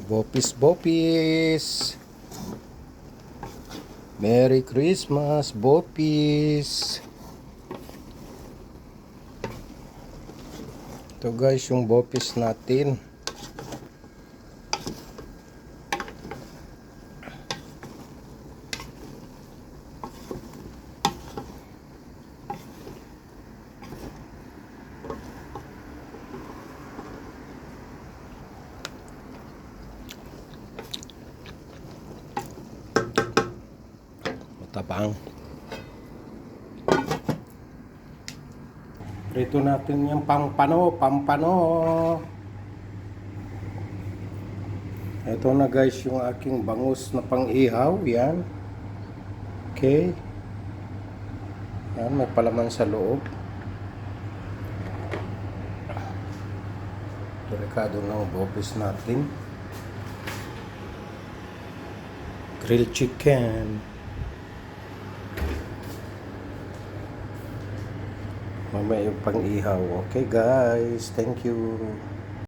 Bopis Bopis. Merry Christmas, Bopis. Ito guys, yung Bopis natin. Matabang. Prito natin yung pampano. Ito na guys yung aking bangus na pang-ihaw. Yan. Okay. Yan, may palaman sa loob. Delikado ng Bopis natin. Grilled chicken. Mamaya yung pang-ihaw. Okay guys, thank you.